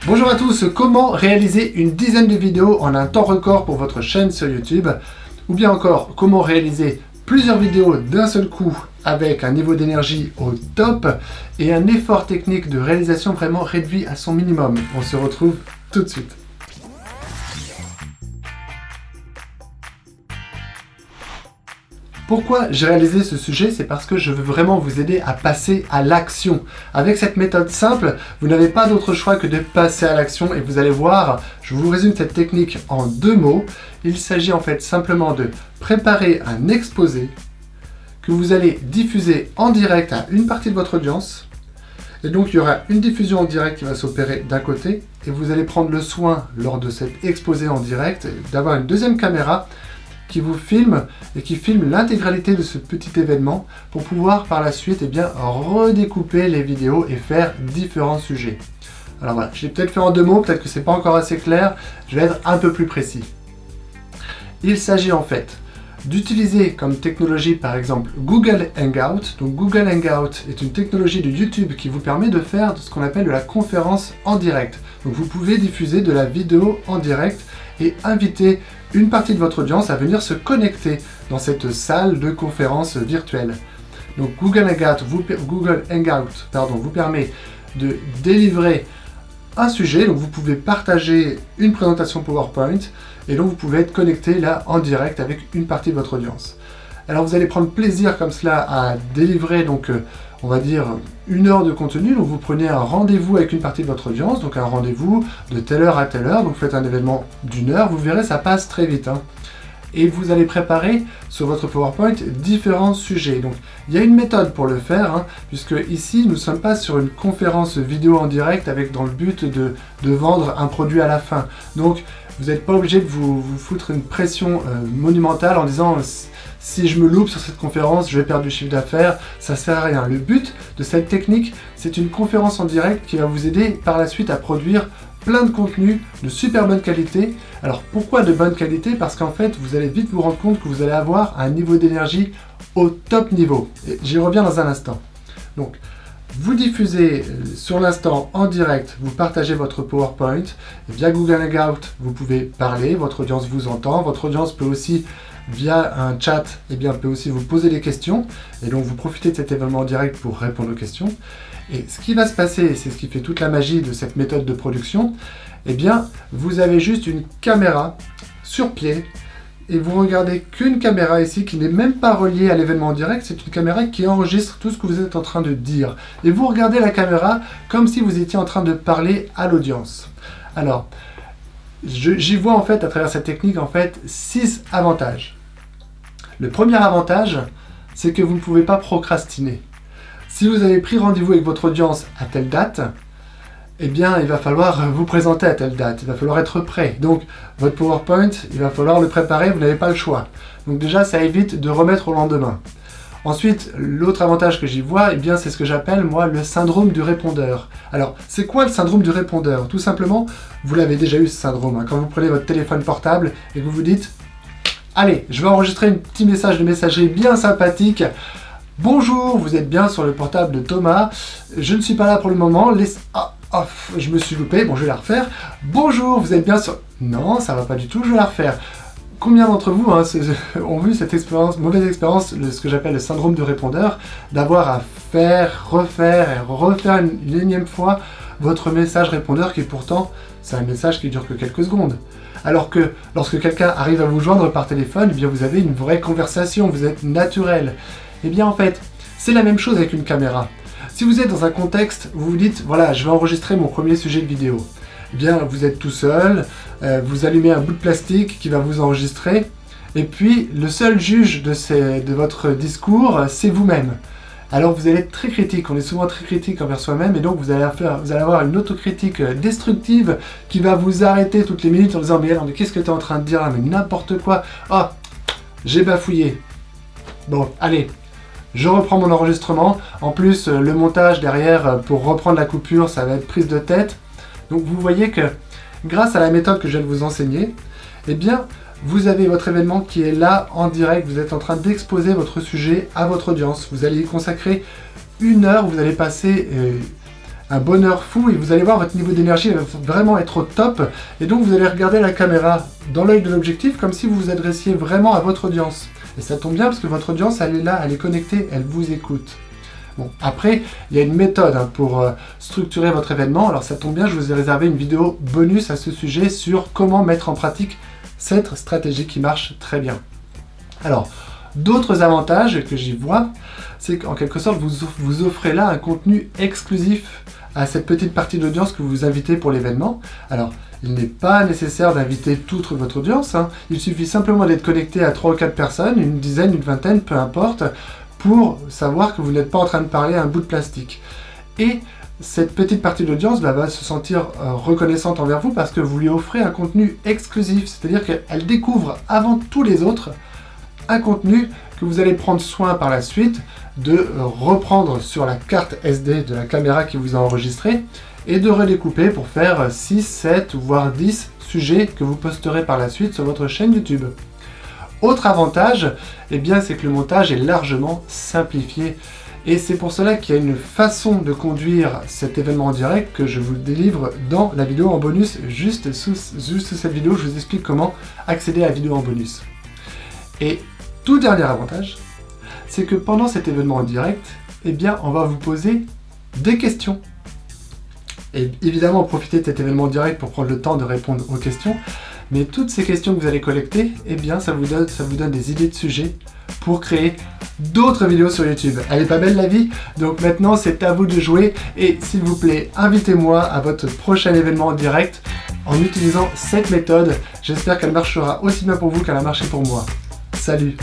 Bonjour à tous, comment réaliser une dizaine de vidéos en un temps record pour votre chaîne sur YouTube? Ou bien encore, comment réaliser plusieurs vidéos d'un seul coup avec un niveau d'énergie au top et un effort technique de réalisation vraiment réduit à son minimum? On se retrouve tout de suite. Pourquoi j'ai réalisé ce sujet? C'est parce que je veux vraiment vous aider à passer à l'action. Avec cette méthode simple, vous n'avez pas d'autre choix que de passer à l'action et vous allez voir, je vous résume cette technique en 2 mots. Il s'agit en fait simplement de préparer un exposé que vous allez diffuser en direct à une partie de votre audience. Et donc il y aura une diffusion en direct qui va s'opérer d'un côté et vous allez prendre le soin lors de cet exposé en direct d'avoir une deuxième caméra qui vous filme et qui filme l'intégralité de ce petit événement pour pouvoir par la suite redécouper les vidéos et faire différents sujets. Alors voilà, je l'ai peut-être fait en 2 mots, peut-être que c'est pas encore assez clair, je vais être un peu plus précis. Il s'agit en fait d'utiliser comme technologie par exemple Google Hangout. Donc Google Hangout est une technologie de YouTube qui vous permet de faire ce qu'on appelle de la conférence en direct. Donc vous pouvez diffuser de la vidéo en direct et inviter une partie de votre audience à venir se connecter dans cette salle de conférence virtuelle. Donc Google Hangout vous permet de délivrer un sujet, donc vous pouvez partager une présentation PowerPoint et donc vous pouvez être connecté là en direct avec une partie de votre audience. Alors vous allez prendre plaisir comme cela à délivrer donc on va dire 1 heure de contenu, donc vous prenez un rendez-vous avec une partie de votre audience, donc un rendez-vous de telle heure à telle heure, donc vous faites un événement d'1 heure, vous verrez ça passe très vite. Et vous allez préparer sur votre PowerPoint différents sujets. Donc il y a une méthode pour le faire, puisque ici nous ne sommes pas sur une conférence vidéo en direct avec dans le but de vendre un produit à la fin. Donc vous n'êtes pas obligé de vous foutre une pression monumentale en disant si je me loupe sur cette conférence, je vais perdre du chiffre d'affaires, ça sert à rien. Le but de cette technique, c'est une conférence en direct qui va vous aider par la suite à produire plein de contenu de super bonne qualité. Alors pourquoi de bonne qualité? Parce qu'en fait, vous allez vite vous rendre compte que vous allez avoir un niveau d'énergie au top niveau. Et j'y reviens dans un instant. Donc, vous diffusez sur l'instant en direct, vous partagez votre PowerPoint. Et via Google Hangout, vous pouvez parler, votre audience vous entend. Votre audience peut aussi, via un chat, peut aussi vous poser des questions. Et donc, vous profitez de cet événement en direct pour répondre aux questions. Et ce qui va se passer, c'est ce qui fait toute la magie de cette méthode de production, vous avez juste une caméra sur pied et vous regardez qu'une caméra ici qui n'est même pas reliée à l'événement en direct, c'est une caméra qui enregistre tout ce que vous êtes en train de dire. Et vous regardez la caméra comme si vous étiez en train de parler à l'audience. Alors, j'y vois en fait à travers cette technique 6 avantages. Le premier avantage, c'est que vous ne pouvez pas procrastiner. Si vous avez pris rendez-vous avec votre audience à telle date, il va falloir vous présenter à telle date, il va falloir être prêt. Donc, votre PowerPoint, il va falloir le préparer, vous n'avez pas le choix. Donc déjà, ça évite de remettre au lendemain. Ensuite, l'autre avantage que j'y vois, c'est ce que j'appelle, moi, le syndrome du répondeur. Alors, c'est quoi le syndrome du répondeur? Tout simplement, vous l'avez déjà eu ce syndrome, quand vous prenez votre téléphone portable et que vous vous dites « Allez, je vais enregistrer un petit message de messagerie bien sympathique. Bonjour, vous êtes bien sur le portable de Thomas. Je ne suis pas là pour le moment. Je me suis loupé. Bon, je vais la refaire. Bonjour, vous êtes bien sur... Non, ça va pas du tout, je vais la refaire. Combien d'entre vous ont vu cette mauvaise expérience, ce que j'appelle le syndrome du répondeur, d'avoir à refaire une énième fois votre message répondeur qui pourtant, c'est un message qui dure que quelques secondes. Alors que lorsque quelqu'un arrive à vous joindre par téléphone, vous avez une vraie conversation, vous êtes naturel. En fait, c'est la même chose avec une caméra. Si vous êtes dans un contexte où vous vous dites, voilà, je vais enregistrer mon premier sujet de vidéo, vous êtes tout seul, vous allumez un bout de plastique qui va vous enregistrer, et puis le seul juge de votre discours, c'est vous-même. Alors vous allez être très critique, on est souvent très critique envers soi-même, et donc vous allez avoir une autocritique destructive qui va vous arrêter toutes les minutes en disant, mais qu'est-ce que tu es en train de dire là, mais n'importe quoi, j'ai bafouillé. Bon, allez. Je reprends mon enregistrement. En plus, le montage derrière, pour reprendre la coupure, ça va être prise de tête. Donc vous voyez que grâce à la méthode que je viens de vous enseigner, vous avez votre événement qui est là en direct. Vous êtes en train d'exposer votre sujet à votre audience. Vous allez y consacrer 1 heure. Vous allez passer un bonheur fou et vous allez voir votre niveau d'énergie va vraiment être au top. Et donc vous allez regarder la caméra dans l'œil de l'objectif comme si vous vous adressiez vraiment à votre audience. Et ça tombe bien parce que votre audience, elle est là, elle est connectée, elle vous écoute. Bon, après, il y a une méthode pour structurer votre événement. Alors ça tombe bien, je vous ai réservé une vidéo bonus à ce sujet sur comment mettre en pratique cette stratégie qui marche très bien. Alors, d'autres avantages que j'y vois, c'est qu'en quelque sorte, vous offrez là un contenu exclusif à cette petite partie d'audience que vous invitez pour l'événement. Alors, il n'est pas nécessaire d'inviter toute votre audience, hein. Il suffit simplement d'être connecté à 3 ou 4 personnes, une dizaine, une vingtaine, peu importe, pour savoir que vous n'êtes pas en train de parler à un bout de plastique. Et cette petite partie d'audience va se sentir reconnaissante envers vous parce que vous lui offrez un contenu exclusif, c'est-à-dire qu'elle découvre avant tous les autres un contenu que vous allez prendre soin par la suite de reprendre sur la carte SD de la caméra qui vous a enregistré et de redécouper pour faire 6, 7 voire 10 sujets que vous posterez par la suite sur votre chaîne YouTube. Autre avantage, eh bien, c'est que le montage est largement simplifié. Et c'est pour cela qu'il y a une façon de conduire cet événement en direct que je vous délivre dans la vidéo en bonus. Juste sous cette vidéo, je vous explique comment accéder à la vidéo en bonus. Et tout dernier avantage, c'est que pendant cet événement en direct, eh bien, on va vous poser des questions. Et évidemment, profitez de cet événement en direct pour prendre le temps de répondre aux questions. Mais toutes ces questions que vous allez collecter, eh bien, ça vous donne des idées de sujets pour créer d'autres vidéos sur YouTube. Elle est pas belle la vie? Donc maintenant, c'est à vous de jouer. Et s'il vous plaît, invitez-moi à votre prochain événement en direct en utilisant cette méthode. J'espère qu'elle marchera aussi bien pour vous qu'elle a marché pour moi. Salut!